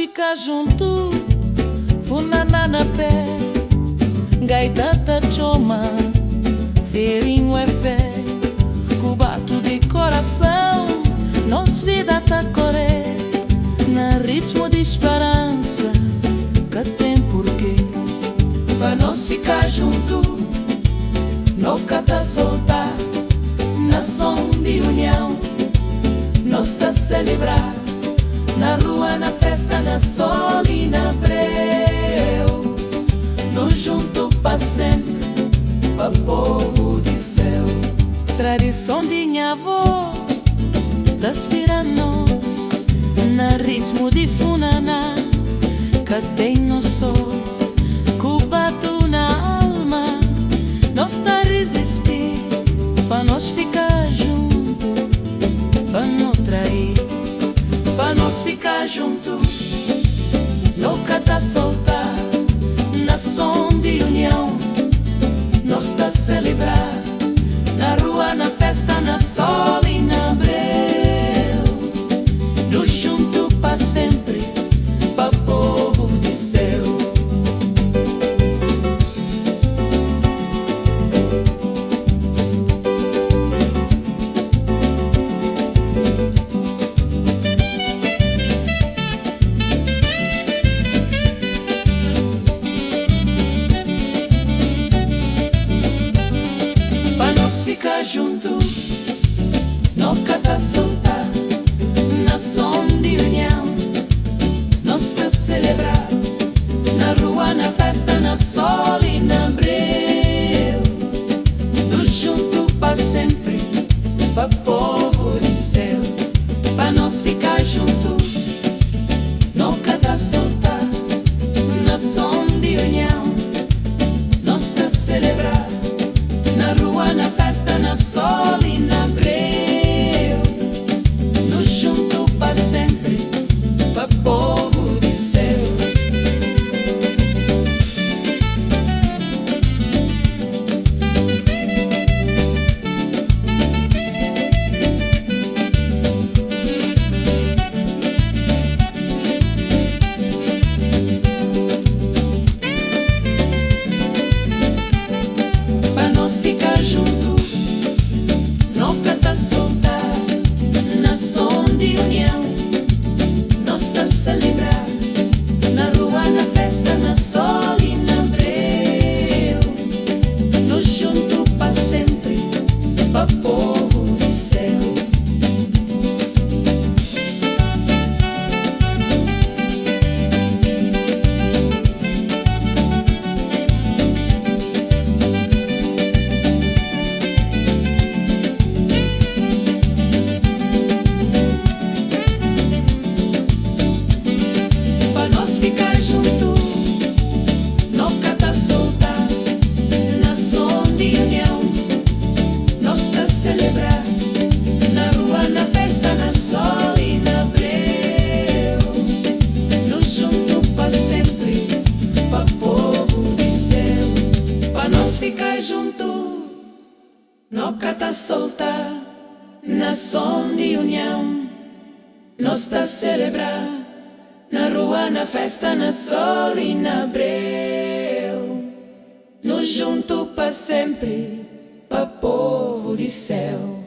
ficar junto, funaná na pé, gaitata choma, feirinho é fé, cubato de coração, nos vida tá correr, na ritmo de esperança, que tem porquê, pra nós ficar junto, nunca tá soltar, na som de união, nós tá celebrar. Na rua, na festa, na sol e na breu, nos junto pra sempre, pra povo de céu. Tradição de minha avó, tá inspira-nos, na ritmo de funaná, que tem nos sós, cubato na alma, nós tá resistir, pra nós ficar junto, pra não trair. Pra nós ficar junto, nunca tá soltar, na som de união, nós tá celebrar. Na rua, na festa, na sol e na breu, nos junto pra sempre, pra povo de céu. Ficar junto, nunca tá soltar, na som de união, nós tá celebrar. Na rua, na festa, na sol e na breu, nos junto pra sempre, pra povo de céu. Pra nós ficar junto, nunca tá soltar, na som de união, nós tá celebrar. Na rua, na festa, na sol e na breu, nos junto pra sempre, pra povo de céu. Ficar junto, nunca tá soltar, na som de união, nós tá celebrar. Na rua, na festa, na sol e na breu, nos junto pra sempre, pra povo de céu. Ficar junto, nunca tá soltar, na som de união, nós tá celebrar. Na rua, na festa, na sol e na breu, nos junto pra sempre, pra povo de céu. Pra nós ficar junto, nunca tá soltar, na som de união, nós tá celebrar. Na rua, na festa, na sol e na breu, nos junto pra sempre, pra povo de céu.